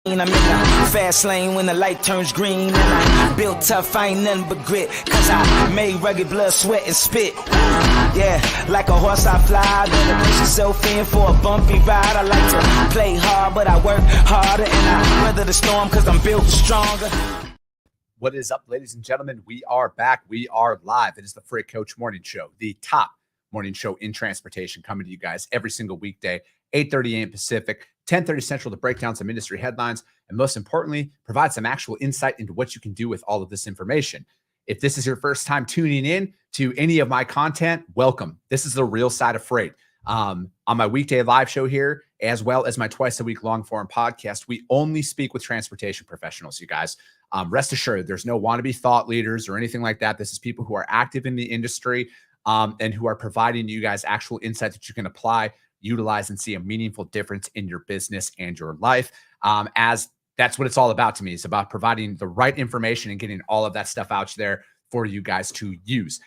I'm in the fast lane when the light turns green, and I built tough, I ain't nothing but grit, cause I made rugged blood, sweat, and spit. Yeah, like a horse I fly, better push yourself in for a bumpy ride. I like to play hard, but I work harder, and I weather the storm cause I'm built stronger. What is up, ladies and gentlemen? We are back. We are live. It is the Freight Coach Morning Show, the top morning show in transportation, coming to you guys every single weekday, 8:30 a.m. Pacific, 10:30 Central, to break down some industry headlines and, most importantly, provide some actual insight into what you can do with all of this information. If this is your first time tuning in to any of my content, welcome. This is the real side of freight. On my weekday live show here, as well as my twice-a-week long-form podcast, we only speak with transportation professionals, you guys. Rest assured, there's no wannabe thought leaders or anything like that. This is people who are active in the industry and who are providing you guys actual insight that you can apply, utilize, and see a meaningful difference in your business and your life. As that's what it's all about to me. It's about providing the right information and getting all of that stuff out there for you guys to use.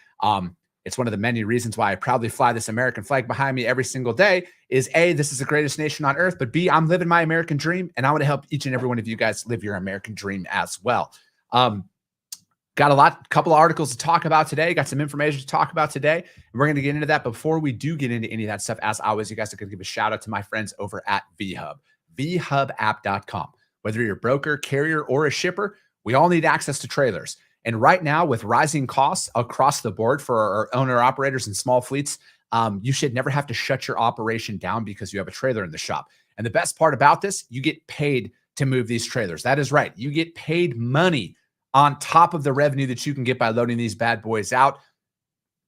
It's one of the many reasons why I proudly fly this American flag behind me every single day is A, this is the greatest nation on earth, but B, I'm living my American dream, and I want to help each and every one of you guys live your American dream as well. Got a couple of articles to talk about today. Got some information to talk about today. And we're going to get into that. Before we do get into any of that stuff, as always, you guys are going to give a shout out to my friends over at VHub, vhubapp.com. Whether you're a broker, carrier, or a shipper, we all need access to trailers. And right now, with rising costs across the board for our owner operators and small fleets, you should never have to shut your operation down because you have a trailer in the shop. And the best part about this, you get paid to move these trailers. That is right. You get paid money on top of the revenue that you can get by loading these bad boys out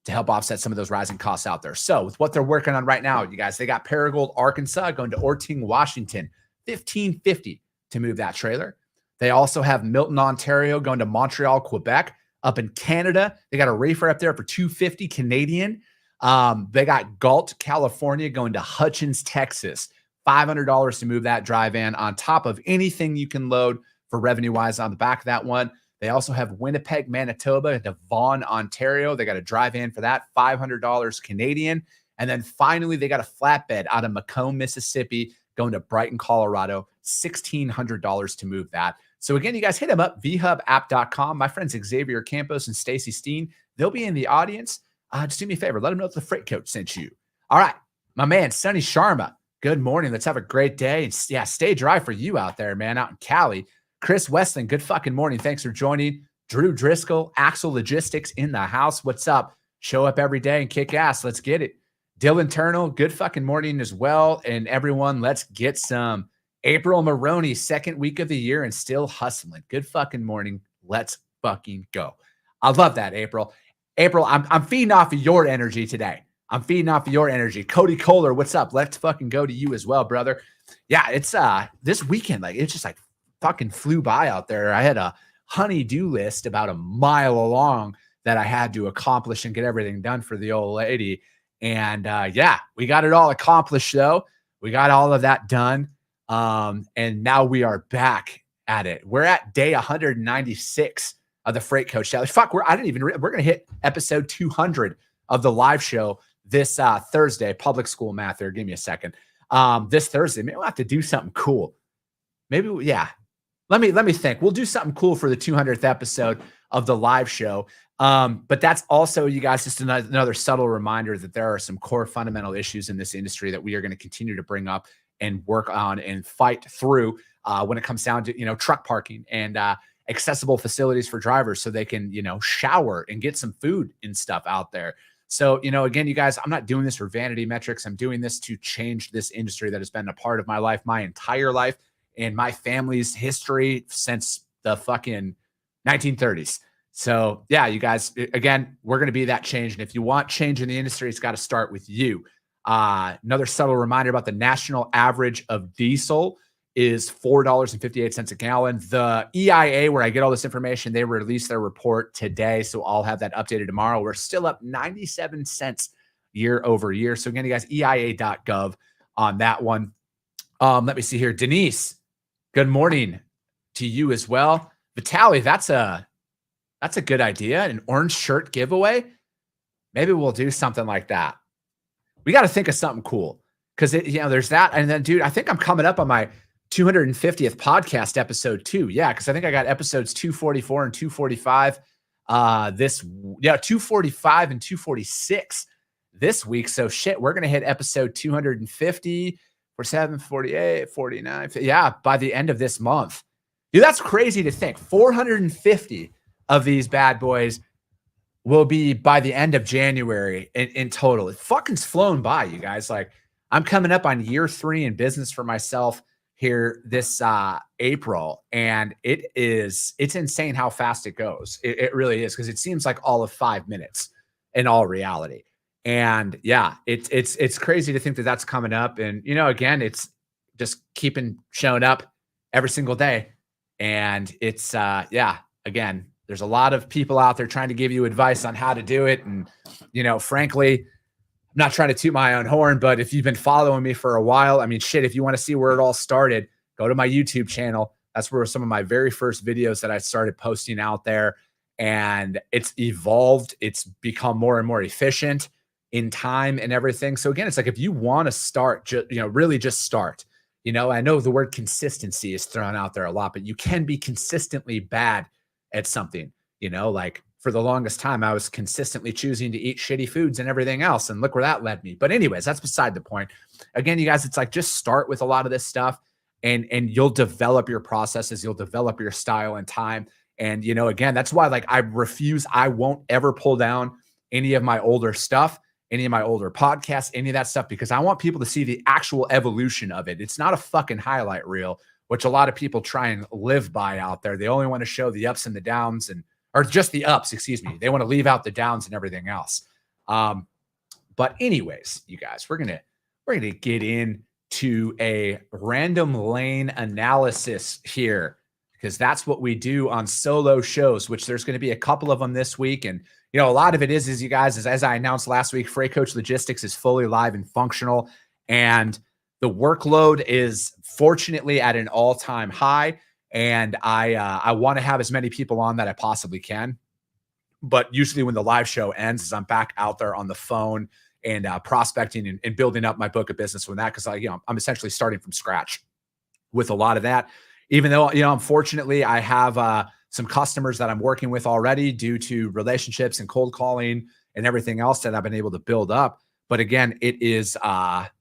to help offset some of those rising costs out there. So with what they're working on right now, you guys, they got Paragould, Arkansas going to Orting, Washington, $1,550 to move that trailer. They also have Milton, Ontario going to Montreal, Quebec. Up in Canada, they got a reefer up there for $250 Canadian. They got Galt, California going to Hutchins, Texas, $500 to move that dry van on top of anything you can load for revenue-wise on the back of that one. They also have Winnipeg, Manitoba to Vaughan, Ontario. They got a dry van for that, $500 Canadian. And then finally, they got a flatbed out of Macomb, Mississippi, going to Brighton, Colorado, $1,600 to move that. So again, you guys hit them up, vhubapp.com. My friends Xavier Campos and Stacy Steen, they'll be in the audience. Just do me a favor, let them know that the Freight Coach sent you. All right, my man, Sonny Sharma, good morning. Let's have a great day. And yeah, stay dry for you out there, man, out in Cali. Chris Westling, good fucking morning. Thanks for joining. Drew Driscoll, Axel Logistics in the house. What's up? Show up every day and kick ass. Let's get it. Dylan Turnell, good fucking morning as well. And everyone, let's get some. April Maroney, second week of the year and still hustling. Good fucking morning. Let's fucking go. I love that, April. April, I'm feeding off of your energy today. I'm feeding off of your energy. Cody Kohler, what's up? Let's fucking go to you as well, brother. Yeah, it's this weekend, like it's just like fucking flew by out there. I had a honey-do list about a mile long that I had to accomplish and get everything done for the old lady. And yeah, we got it all accomplished though. We got all of that done. And now we are back at it. We're at day 196 of the Freight Coach Challenge. Fuck, we're going to hit episode 200 of the live show this Thursday. Public school math there. Give me a second. This Thursday, maybe we'll have to do something cool. Maybe, yeah. Let me think. We'll do something cool for the 200th episode of the live show. But that's also, you guys, just another subtle reminder that there are some core fundamental issues in this industry that we are going to continue to bring up and work on and fight through when it comes down to, truck parking and accessible facilities for drivers so they can, shower and get some food and stuff out there. So, again, you guys, I'm not doing this for vanity metrics. I'm doing this to change this industry that has been a part of my life, my entire life, and my family's history since the fucking 1930s. So yeah, you guys, again, we're going to be that change. And if you want change in the industry, it's got to start with you. Another subtle reminder about the national average of diesel is $4.58 a gallon. The EIA, where I get all this information, they released their report today. So I'll have that updated tomorrow. We're still up 97 cents year over year. So again, you guys, EIA.gov on that one. Let me see here. Denise, good morning to you as well. Vitaly, that's a good idea. An orange shirt giveaway. Maybe we'll do something like that. We got to think of something cool because there's that. And then, dude, I think I'm coming up on my 250th podcast episode too. Yeah, because I think I got episodes 244 and 245 245 and 246 this week. So shit, we're gonna hit episode 250 for 748, 49. Yeah, by the end of this month. Dude, that's crazy to think. 450 of these bad boys will be by the end of January in total. It fucking's flown by, you guys. Like, I'm coming up on year 3 in business for myself here this April, and it's insane how fast it goes. It really is, because it seems like all of 5 minutes in all reality. And yeah, it's crazy to think that that's coming up. And again, it's just keeping showing up every single day. And it's again, there's a lot of people out there trying to give you advice on how to do it. And frankly, I'm not trying to toot my own horn, but if you've been following me for a while, I mean, shit, if you want to see where it all started, go to my YouTube channel. That's where some of my very first videos that I started posting out there. And it's evolved. It's become more and more efficient in time and everything. So again, it's like, if you want to start, really just start. I know the word consistency is thrown out there a lot, but you can be consistently bad at something. Like, for the longest time, I was consistently choosing to eat shitty foods and everything else. And look where that led me. But anyways, that's beside the point. Again, you guys, it's like, just start with a lot of this stuff, and you'll develop your processes. You'll develop your style and time. And, again, that's why, like, I won't ever pull down any of my older stuff, any of my older podcasts, any of that stuff, because I want people to see the actual evolution of it. It's not a fucking highlight reel, which a lot of people try and live by out there. They only want to show the ups and the downs, or just the ups, excuse me. They want to leave out the downs and everything else. But anyways, you guys, we're gonna get into a random lane analysis here, because that's what we do on solo shows, which there's going to be a couple of them this week. And a lot of it is you guys, as I announced last week, Freight Coach Logistics is fully live and functional, and the workload is fortunately at an all-time high. And I want to have as many people on that I possibly can. But usually when the live show ends, is I'm back out there on the phone and prospecting and building up my book of business with that, because I'm essentially starting from scratch with a lot of that. Even though unfortunately I have some customers that I'm working with already due to relationships and cold calling and everything else that I've been able to build up. But again, it is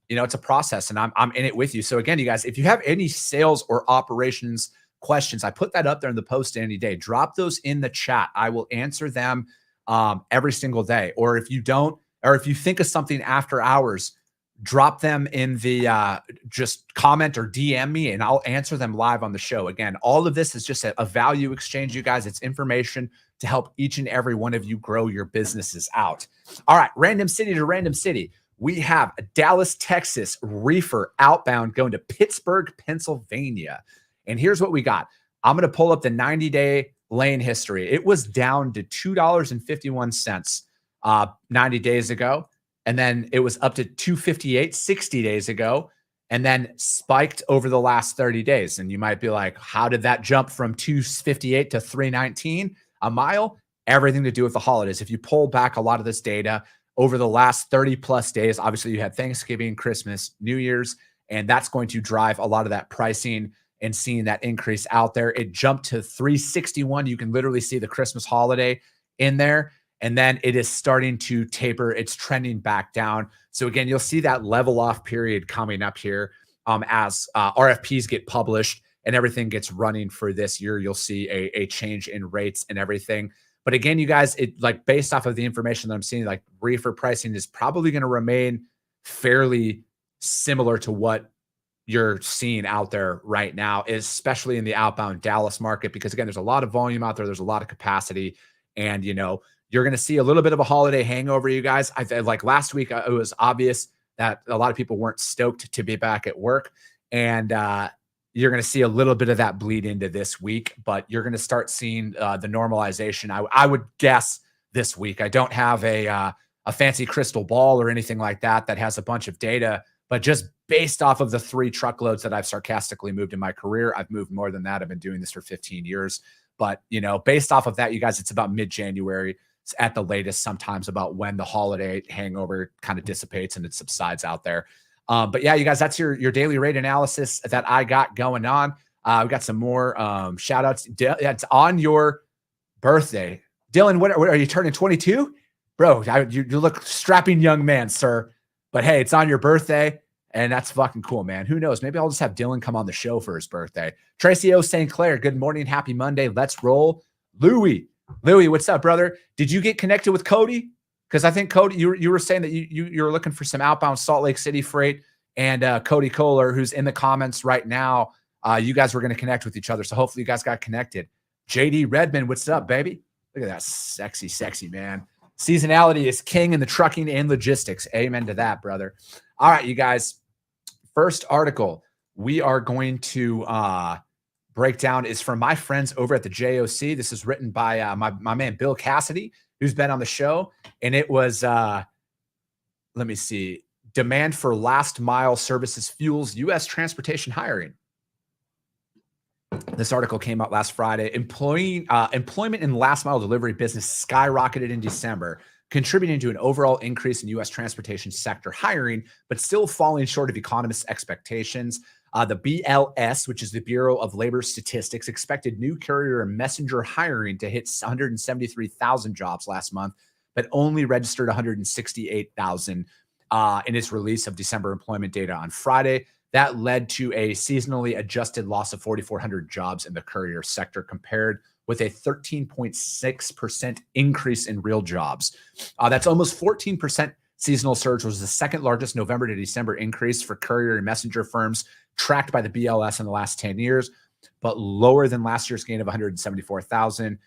it's a process, and I'm in it with you. So again, you guys, if you have any sales or operations questions, I put that up there in the post any day. Drop those in the chat. I will answer them every single day. Or if you don't, or if you think of something after hours, drop them in the just comment or DM me, and I'll answer them live on the show. Again, all of this is just a value exchange, you guys. It's information to help each and every one of you grow your businesses out. All right, random city to random city. We have Dallas, Texas reefer outbound going to Pittsburgh, Pennsylvania. And here's what we got. I'm going to pull up the 90-day lane history. It was down to $2.51 90 days ago. And then it was up to $2.58 60 days ago, and then spiked over the last 30 days. And you might be like, how did that jump from $2.58 to $3.19 a mile? Everything to do with the holidays. If you pull back a lot of this data over the last 30 plus days, obviously you had Thanksgiving, Christmas, New Year's, and that's going to drive a lot of that pricing and seeing that increase out there. It jumped to $3.61. You can literally see the Christmas holiday in there. And then it is starting to taper. It's trending back down. So again, you'll see that level off period coming up here as RFPs get published and everything gets running for this year. You'll see a change in rates and everything. But again, you guys, based off of the information that I'm seeing, like, reefer pricing is probably going to remain fairly similar to what you're seeing out there right now, especially in the outbound Dallas market, because again, there's a lot of volume out there. There's a lot of capacity, and you're going to see a little bit of a holiday hangover, you guys. Like last week, it was obvious that a lot of people weren't stoked to be back at work, and you're going to see a little bit of that bleed into this week, but you're going to start seeing the normalization. I would guess this week. I don't have a fancy crystal ball or anything like that has a bunch of data, but just based off of the 3 truckloads that I've sarcastically moved in my career, I've moved more than that. I've been doing this for 15 years. But, based off of that, you guys, it's about mid-January at the latest, sometimes about when the holiday hangover kind of dissipates and it subsides out there. But yeah, you guys, that's your daily rate analysis that I got going on. We got some more shout outs. It's on your birthday. Dylan, what are you turning 22? Bro, you look strapping young man, sir. But hey, it's on your birthday, and that's fucking cool, man. Who knows? Maybe I'll just have Dylan come on the show for his birthday. Tracy O. St. Clair, good morning. Happy Monday. Let's roll. Louie, what's up, brother? Did you get connected with Cody? Because I think Cody, you were saying that you were looking for some outbound Salt Lake City freight, and Cody Kohler, who's in the comments right now, you guys were going to connect with each other. So hopefully you guys got connected. JD Redmond, what's up, baby? Look at that sexy man. Seasonality is king in the trucking and logistics. Amen to that, brother. All right, you guys. First article we are going to break down is from my friends over at the JOC. This is written by my man Bill Cassidy, who's been on the show. And it was, let me see, demand for last mile services fuels U.S. transportation hiring. This article came out last Friday. Employment in last mile delivery business skyrocketed in December, contributing to an overall increase in U.S. transportation sector hiring, but still falling short of economists' expectations. The BLS, which is the Bureau of Labor Statistics, expected new courier and messenger hiring to hit 173,000 jobs last month, but only registered 168,000 in its release of December employment data on Friday. That led to a seasonally adjusted loss of 4,400 jobs in the courier sector, compared with a 13.6% increase in real jobs. That's almost 14% seasonal surge, was the second largest November to December increase for courier and messenger firms tracked by the BLS in the last 10 years, but lower than last year's gain of 174,000.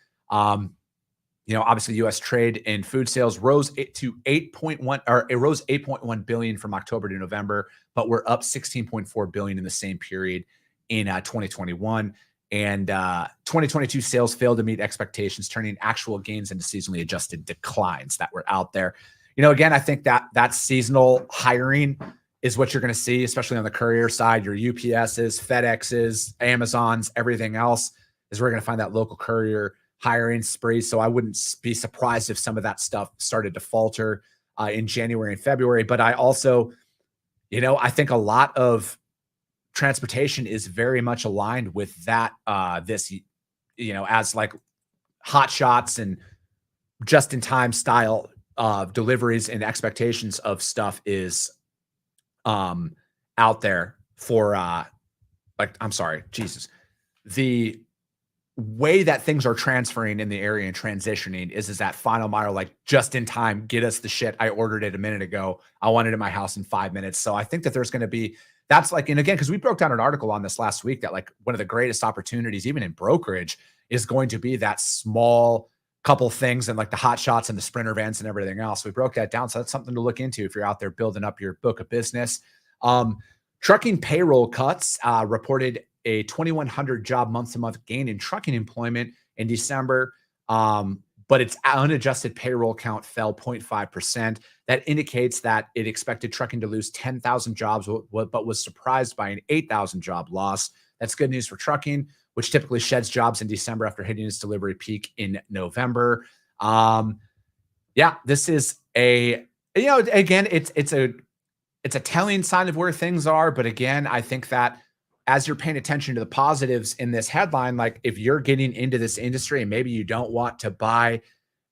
Obviously U.S. trade in food sales rose to 8.1 billion from October to November, but we're up 16.4 billion in the same period in 2021. And 2022 sales failed to meet expectations, turning actual gains into seasonally adjusted declines that were out there. Again, I think that seasonal hiring is what you're going to see, especially on the courier side. Your UPSs, FedExes, Amazons, everything else is we're going to find that local courier hiring spree. So I wouldn't be surprised if some of that stuff started to falter in January and February. But I also, I think a lot of transportation is very much aligned with that, as like hot shots and just in time style deliveries and expectations of stuff is out there for the way that things are transferring in the area and transitioning is that final mile, like just in time, get us the shit. I ordered it a minute ago. I want it in my house in 5 minutes. So I think that there's going to be, that's like, and again, because we broke down an article on this last week that like one of the greatest opportunities, even in brokerage, is going to be that small couple things and like the hot shots and the sprinter vans and everything else. We broke that down. So that's something to look into if you're out there building up your book of business. Trucking payroll cuts reported a 2,100 job month-to-month gain in trucking employment in December, but its unadjusted payroll count fell 0.5%. That indicates that it expected trucking to lose 10,000 jobs, but was surprised by an 8,000 job loss. That's good news for trucking, which typically sheds jobs in December after hitting its delivery peak in November. This is again, it's a telling sign of where things are. But again, I think that as you're paying attention to the positives in this headline, like if you're getting into this industry and maybe you don't want to buy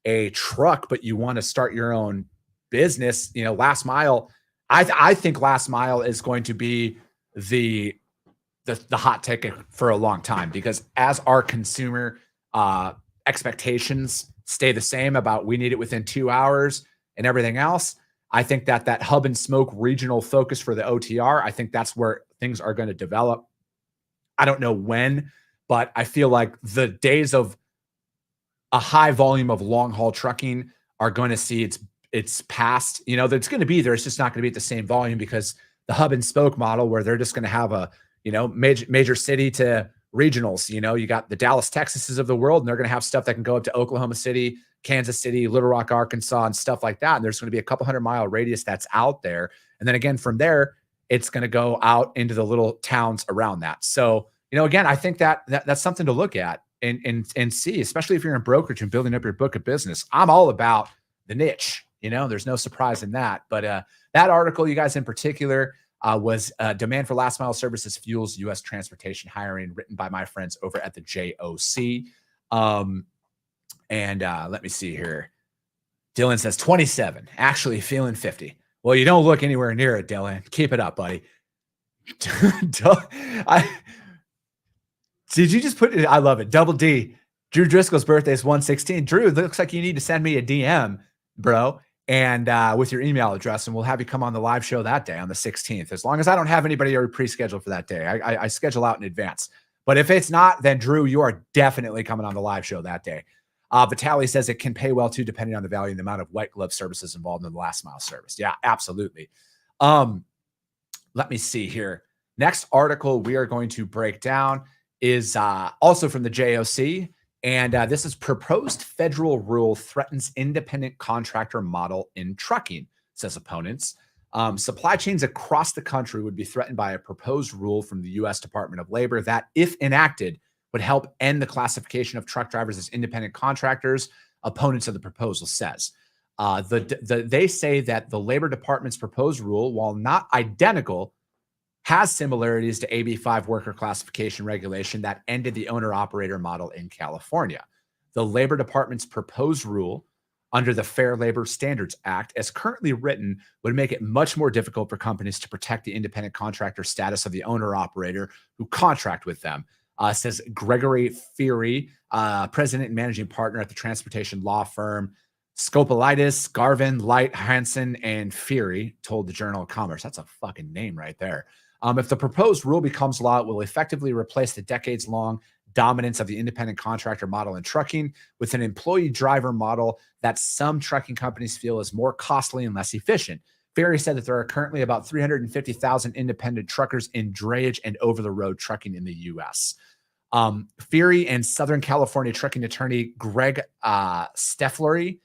a truck, but you want to start your own business, last mile, I think last mile is going to be the hot ticket for a long time, because as our consumer expectations stay the same about we need it within 2 hours and everything else, I think that hub and spoke regional focus for the OTR, I think that's where things are going to develop. I don't know when, but I feel like the days of a high volume of long haul trucking are going to see it's past. That's going to be there. It's just not going to be at the same volume, because the hub and spoke model, where they're just going to have a major city to regionals. You got the Dallas, Texases of the world, and they're going to have stuff that can go up to Oklahoma City, Kansas City, Little Rock, Arkansas, and stuff like that. And there's going to be a couple 100-mile radius that's out there. And then again, from there, it's going to go out into the little towns around that. So, again, I think that's something to look at and see, especially if you're in brokerage and building up your book of business. I'm all about the niche. There's no surprise in that. But that article, you guys in particular, was Demand for Last Mile Services Fuels U.S. Transportation Hiring, written by my friends over at the JOC. Let me see here. Dylan says 27, actually feeling 50. Well, you don't look anywhere near it, Dylan. Keep it up, buddy. Did you just put it? I love it. Double D. Drew Driscoll's birthday is 116. Drew, it looks like you need to send me a DM, bro, and with your email address, and we'll have you come on the live show that day on the 16th. As long as I don't have anybody already pre-scheduled for that day, I schedule out in advance. But if it's not, then Drew, you are definitely coming on the live show that day. Vitaly says it can pay well too, depending on the value and the amount of white glove services involved in the last mile service. Yeah, absolutely. Let me see here. Next article we are going to break down is also from the JOC. And this is proposed federal rule threatens independent contractor model in trucking, says opponents. Supply chains across the country would be threatened by a proposed rule from the U.S. Department of Labor that, if enacted, would help end the classification of truck drivers as independent contractors, opponents of the proposal says. They say that the Labor Department's proposed rule, while not identical, has similarities to AB 5 worker classification regulation that ended the owner-operator model in California. The Labor Department's proposed rule under the Fair Labor Standards Act, as currently written, would make it much more difficult for companies to protect the independent contractor status of the owner-operator who contract with them, says Gregory Feary, president and managing partner at the transportation law firm Scopolitis, Garvin, Light, Hansen, and Feary, told the Journal of Commerce. That's a fucking name right there. If the proposed rule becomes law, it will effectively replace the decades-long dominance of the independent contractor model in trucking with an employee-driver model that some trucking companies feel is more costly and less efficient. Feary said that there are currently about 350,000 independent truckers in drayage and over-the-road trucking in the U.S. Feary and Southern California trucking attorney Greg Stefflery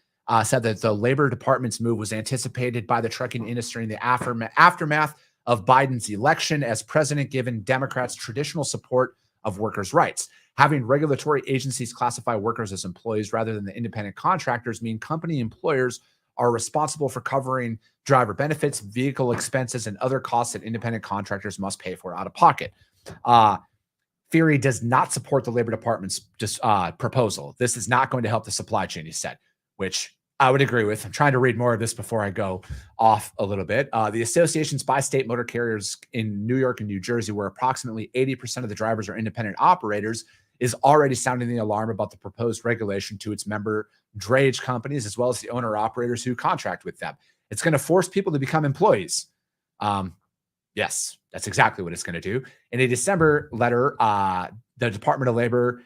said that the Labor Department's move was anticipated by the trucking industry in the aftermath of Biden's election as president, given Democrats' traditional support of workers' rights. Having regulatory agencies classify workers as employees rather than the independent contractors mean company employers are responsible for covering driver benefits, vehicle expenses, and other costs that independent contractors must pay for out of pocket. Feary does not support the Labor Department's proposal. This is not going to help the supply chain, he said, which I would agree with. I'm trying to read more of this before I go off a little bit. The associations by state motor carriers in New York and New Jersey, where approximately 80% of the drivers are independent operators, is already sounding the alarm about the proposed regulation to its member drayage companies, as well as the owner-operators who contract with them. It's going to force people to become employees. Yes, that's exactly what it's going to do. In a December letter, the Department of Labor,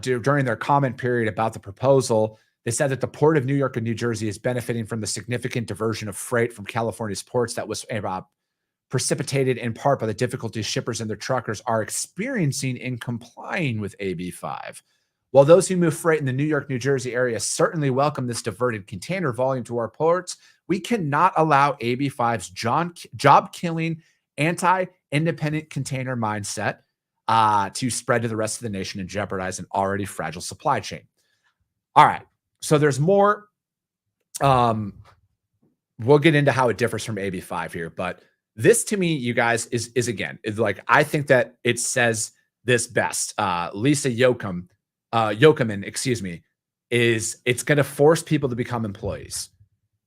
during their comment period about the proposal, they said that the Port of New York and New Jersey is benefiting from the significant diversion of freight from California's ports that was precipitated in part by the difficulties shippers and their truckers are experiencing in complying with AB 5. While those who move freight in the New York, New Jersey area certainly welcome this diverted container volume to our ports, we cannot allow AB 5's job-killing, anti-independent container mindset to spread to the rest of the nation and jeopardize an already fragile supply chain. All right. So there's more. We'll get into how it differs from AB 5 here, but this to me, you guys, is again, is like, I think that it says this best. Lisa Yoakum, excuse me, is it's going to force people to become employees.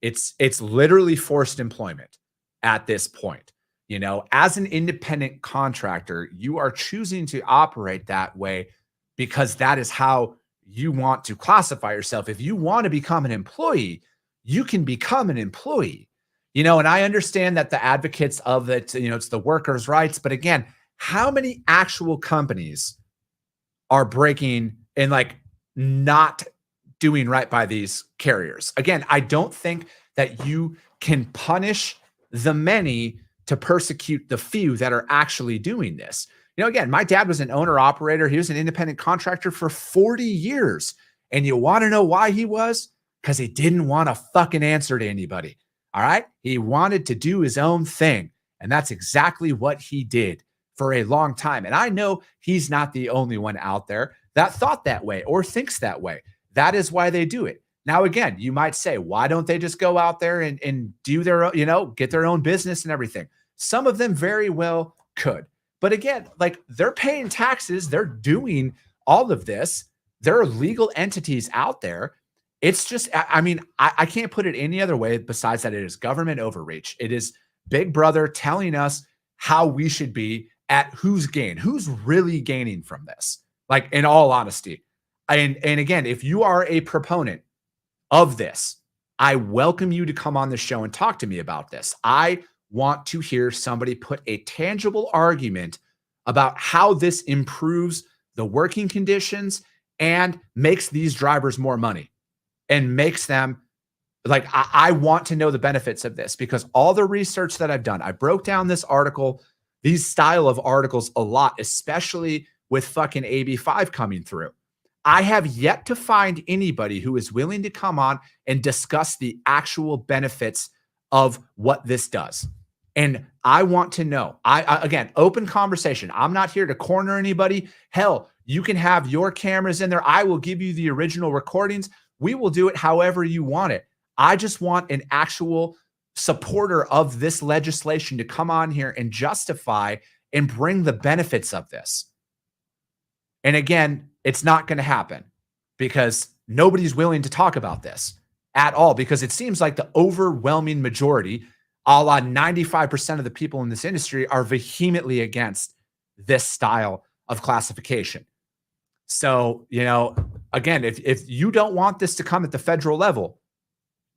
It's literally forced employment at this point. You know, as an independent contractor, you are choosing to operate that way because that is how you want to classify yourself. If you want to become an employee, you can become an employee. You know, and I understand that the advocates of it, you know, it's the workers' rights. But again, how many actual companies are breaking and like not doing right by these carriers? Again, I don't think that you can punish the many to persecute the few that are actually doing this. You know, again, my dad was an owner operator. He was an independent contractor for 40 years. And you want to know why he was? Because he didn't want to fucking answer to anybody. All right. He wanted to do his own thing. And that's exactly what he did for a long time. And I know he's not the only one out there that thought that way or thinks that way. That is why they do it. Now, again, you might say, why don't they just go out there and do their, you know, get their own business and everything? Some of them very well could. But again, like they're paying taxes, they're doing all of this. There are legal entities out there. It's just, I mean, I can't put it any other way besides that it is government overreach. It is Big Brother telling us how we should be at who's really gaining from this. Like in all honesty. And again, if you are a proponent of this, I welcome you to come on the show and talk to me about this. I want to hear somebody put a tangible argument about how this improves the working conditions and makes these drivers more money and makes them like, I want to know the benefits of this because all the research that I've done, I broke down this article, these style of articles a lot, especially with fucking AB5 coming through. I have yet to find anybody who is willing to come on and discuss the actual benefits of what this does. And I want to know, again, open conversation. I'm not here to corner anybody. Hell, you can have your cameras in there. I will give you the original recordings. We will do it however you want it. I just want an actual supporter of this legislation to come on here and justify and bring the benefits of this. And again, it's not going to happen because nobody's willing to talk about this at all because it seems like the overwhelming majority, a la 95% of the people in this industry are vehemently against this style of classification. So, you know, again, if you don't want this to come at the federal level,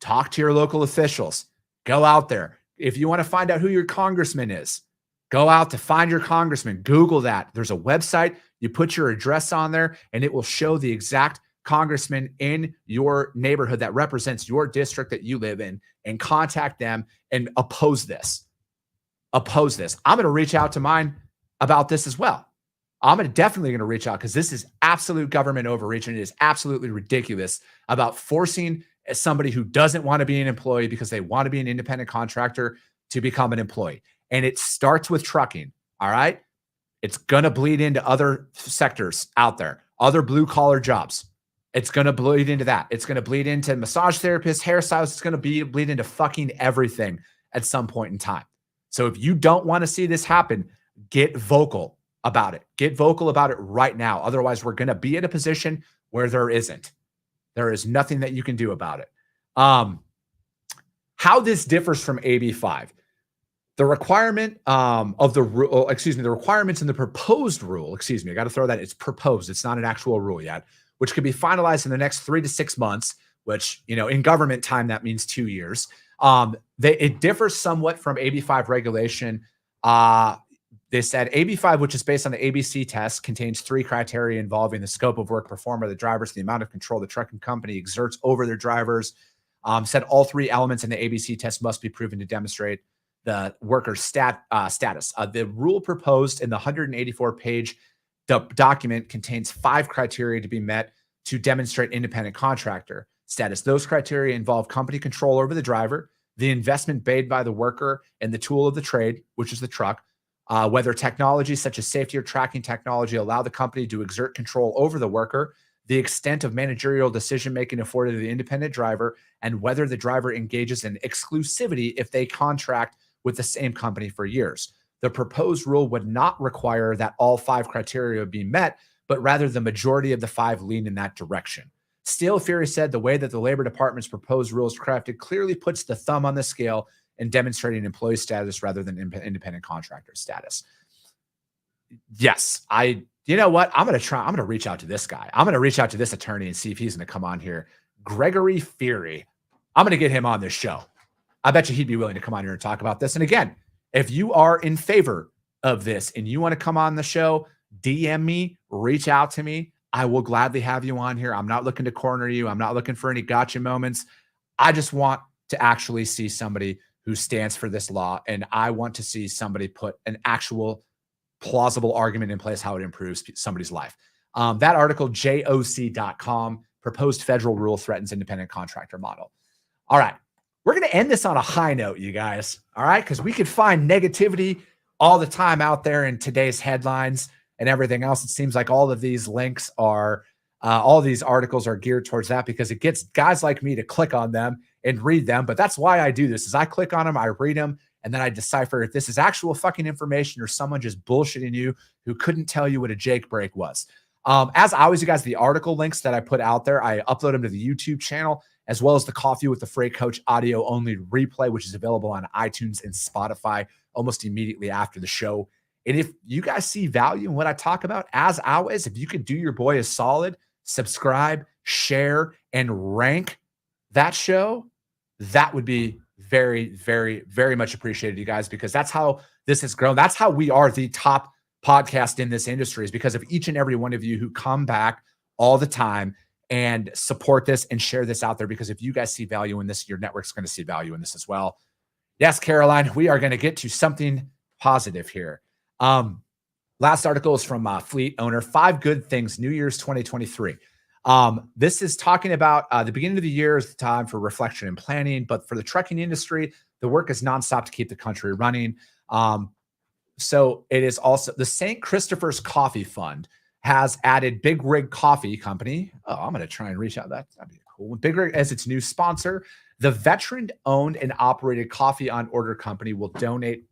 talk to your local officials. Go out there. If you want to find out who your congressman is, go out to find your congressman. Google that. There's a website. You put your address on there, and it will show the exact congressman in your neighborhood that represents your district that you live in, and contact them and oppose this. Oppose this. I'm going to reach out to mine about this as well. I'm definitely going to reach out because this is absolute government overreach, and it is absolutely ridiculous about forcing somebody who doesn't want to be an employee because they want to be an independent contractor to become an employee. And it starts with trucking. All right. It's going to bleed into other sectors out there, other blue collar jobs. It's going to bleed into that. It's going to bleed into massage therapists, hairstylists. It's going to bleed into fucking everything at some point in time. So if you don't want to see this happen, get vocal about it. Get vocal about it right now. Otherwise, we're going to be in a position where there isn't. There is nothing that you can do about it. How this differs from AB5. The requirement of the rule, the requirements in the proposed rule, I got to throw that, it's proposed. It's not an actual rule yet, which could be finalized in the next 3 to 6 months, which, you know, in government time, that means 2 years. It differs somewhat from AB5 regulation. They said AB5, which is based on the ABC test, contains 3 criteria involving the scope of work performed by the drivers, the amount of control the trucking company exerts over their drivers. Said all 3 elements in the ABC test must be proven to demonstrate the worker's status. The rule proposed in the 184-page document contains 5 criteria to be met to demonstrate independent contractor status. Those criteria involve company control over the driver, the investment made by the worker and the tool of the trade, which is the truck, whether technology such as safety or tracking technology allow the company to exert control over the worker, the extent of managerial decision-making afforded to the independent driver, and whether the driver engages in exclusivity if they contract with the same company for years. The proposed rule would not require that all 5 criteria be met, but rather the majority of the 5 lean in that direction. Still, Fury said the way that the Labor Department's proposed rule is crafted clearly puts the thumb on the scale in demonstrating employee status rather than independent contractor status. Yes, you know what? I'm going to reach out to this guy. I'm going to reach out to this attorney and see if he's going to come on here. Gregory Fury. I'm going to get him on this show. I bet you he'd be willing to come on here and talk about this. And again, if you are in favor of this and you want to come on the show, DM me, reach out to me. I will gladly have you on here. I'm not looking to corner you. I'm not looking for any gotcha moments. I just want to actually see somebody who stands for this law. And I want to see somebody put an actual plausible argument in place how it improves somebody's life. That article, joc.com, proposed federal rule threatens independent contractor model. All right. We're going to end this on a high note, you guys. All right. Because we could find negativity all the time out there in today's headlines and everything else. It seems like all of these links are, all these articles are geared towards that because it gets guys like me to click on them and read them. But that's why I do this is I click on them, I read them, and then I decipher if this is actual fucking information or someone just bullshitting you who couldn't tell you what a Jake break was. As always, you guys, the article links that I put out there, I upload them to the YouTube channel, as well as the Coffee with the Freight Coach audio only replay, which is available on iTunes and Spotify almost immediately after the show. And if you guys see value in what I talk about, as always, if you could do your boy a solid, subscribe, share, and rank that show, that would be very, very, very much appreciated, you guys, because that's how this has grown. That's how we are the top podcast in this industry, is because of each and every one of you who come back all the time and support this and share this out there. Because if you guys see value in this, your network's going to see value in this as well. Yes, Caroline, we are going to get to something positive here. Last article is from Fleet Owner, 5 good things, New Year's 2023. This is talking about the beginning of the year is the time for reflection and planning, but for the trucking industry, the work is nonstop to keep the country running. So it is also the St. Christopher's Coffee Fund has added Big Rig Coffee Company. Oh, I'm going to try and reach out. That'd be cool. Big Rig as its new sponsor. The veteran-owned and operated coffee on order company will donate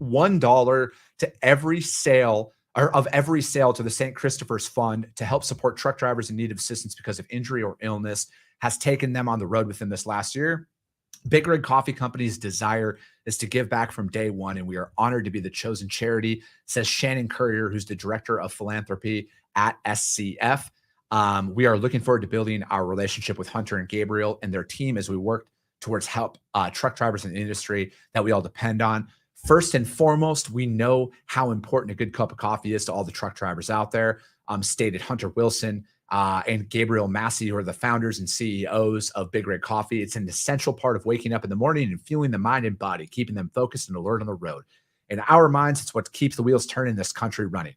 $1 to every sale or of every sale to the St. Christopher's Fund to help support truck drivers in need of assistance because of injury or illness has taken them on the road within this last year. Big Rig Coffee Company's desire is to give back from day one, and we are honored to be the chosen charity, says Shannon Currier, who's the director of philanthropy at SCF. We are looking forward to building our relationship with Hunter and Gabriel and their team as we work towards help truck drivers in the industry that we all depend on. First and foremost, we know how important a good cup of coffee is to all the truck drivers out there, stated Hunter Wilson and Gabriel Massey, who are the founders and CEOs of Big Rig Coffee. It's an essential part of waking up in the morning and fueling the mind and body, keeping them focused and alert on the road. In our minds, it's what keeps the wheels turning, this country running.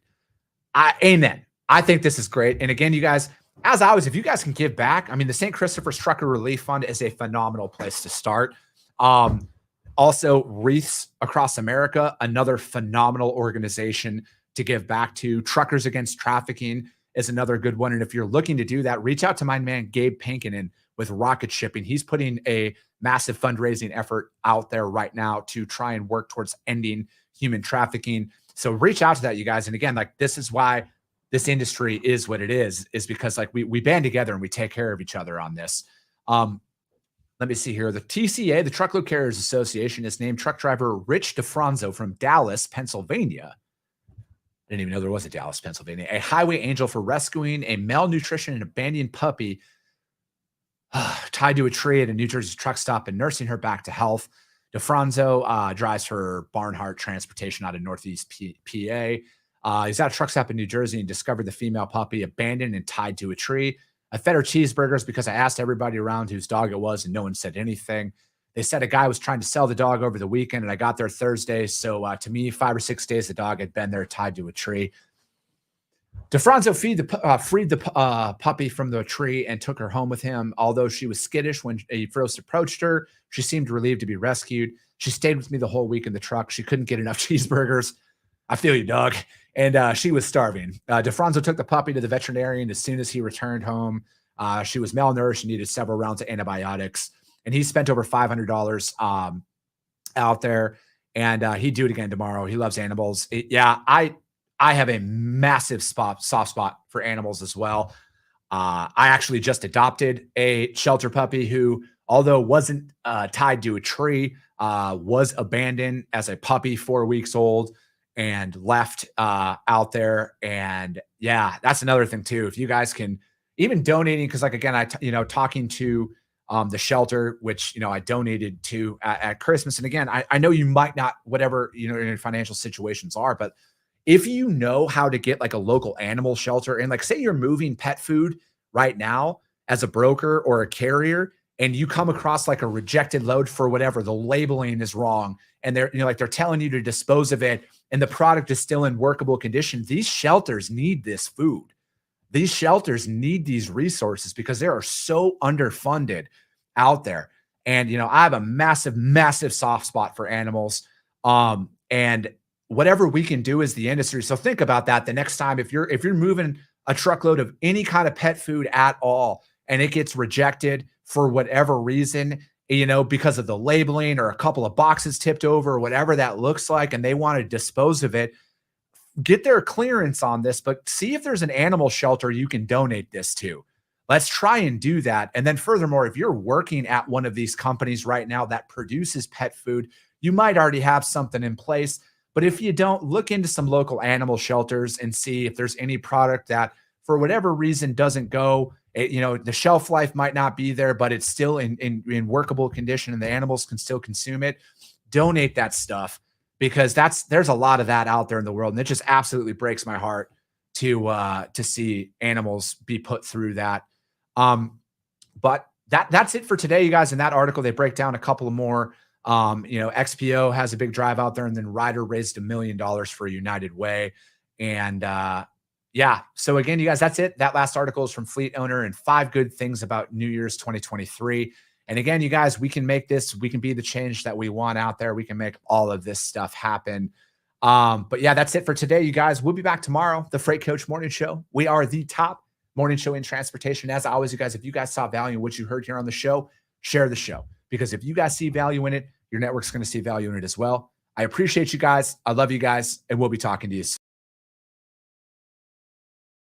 Amen. I think this is great. And again, you guys, as always, if you guys can give back, I mean, the St. Christopher's Trucker Relief Fund is a phenomenal place to start. Also, Wreaths Across America, another phenomenal organization to give back to. Truckers Against Trafficking is another good one. And if you're looking to do that, reach out to my man, Gabe Pankinen with Rocket Shipping. He's putting a massive fundraising effort out there right now to try and work towards ending human trafficking. So reach out to that, you guys. And again, like, this is why this industry is what it is because like we band together and we take care of each other on this. Let me see here. The TCA, the Truckload Carriers Association, has named truck driver Rich DeFranzo from Dallas, Pennsylvania. I didn't even know there was a Dallas, Pennsylvania, a highway angel for rescuing a malnutrition and abandoned puppy tied to a tree at a New Jersey truck stop and nursing her back to health. DeFranzo drives for Barnhart Transportation out of Northeast PA. He's at a truck stop in New Jersey and discovered the female puppy abandoned and tied to a tree. I fed her cheeseburgers because I asked everybody around whose dog it was, and no one said anything. They said a guy was trying to sell the dog over the weekend, and I got there Thursday. So to me, 5 or 6 days, the dog had been there tied to a tree. DeFranzo freed the puppy from the tree and took her home with him. Although she was skittish when he first approached her, she seemed relieved to be rescued. She stayed with me the whole week in the truck. She couldn't get enough cheeseburgers. I feel you, dog. And she was starving. DeFranzo took the puppy to the veterinarian as soon as he returned home. She was malnourished and needed several rounds of antibiotics. And he spent over $500 out there. And he'd do it again tomorrow. He loves animals. I have a massive soft spot for animals as well. I actually just adopted a shelter puppy who, although wasn't tied to a tree, was abandoned as a puppy, 4 weeks old, and left out there. And yeah, that's another thing too. If you guys can even donating, because like, again, talking to the shelter, which, I donated to at Christmas. And again, I know you might not, whatever, your financial situations are, but if you know how to get like a local animal shelter, and like, say you're moving pet food right now as a broker or a carrier, and you come across like a rejected load for whatever, the labeling is wrong, and they're telling you to dispose of it, and the product is still in workable condition. These shelters need this food. These shelters need these resources because they are so underfunded out there. And, I have a massive, massive soft spot for animals. And whatever we can do as the industry. So think about that the next time, if you're moving a truckload of any kind of pet food at all, and it gets rejected for whatever reason, because of the labeling or a couple of boxes tipped over or whatever that looks like, and they want to dispose of it, get their clearance on this, but see if there's an animal shelter you can donate this to. Let's try and do that. And then furthermore, if you're working at one of these companies right now that produces pet food, you might already have something in place. But if you don't, look into some local animal shelters and see if there's any product that for whatever reason doesn't go. The shelf life might not be there, but it's still in workable condition and the animals can still consume it. Donate that stuff, because there's a lot of that out there in the world. And it just absolutely breaks my heart to see animals be put through that. But that's it for today, you guys. In that article, they break down a couple of more. XPO has a big drive out there, and then Ryder raised $1 million for United Way. And so again, you guys, that's it. That last article is from Fleet Owner, and 5 good things about New Year's 2023. And again, you guys, we can make this, we can be the change that we want out there. We can make all of this stuff happen. But yeah, that's it for today, you guys. We'll be back tomorrow, the Freight Coach Morning Show. We are the top morning show in transportation. As always, you guys, if you guys saw value in what you heard here on the show, share the show, because if you guys see value in it, your network's going to see value in it as well. I appreciate you guys. I love you guys, and we'll be talking to you soon.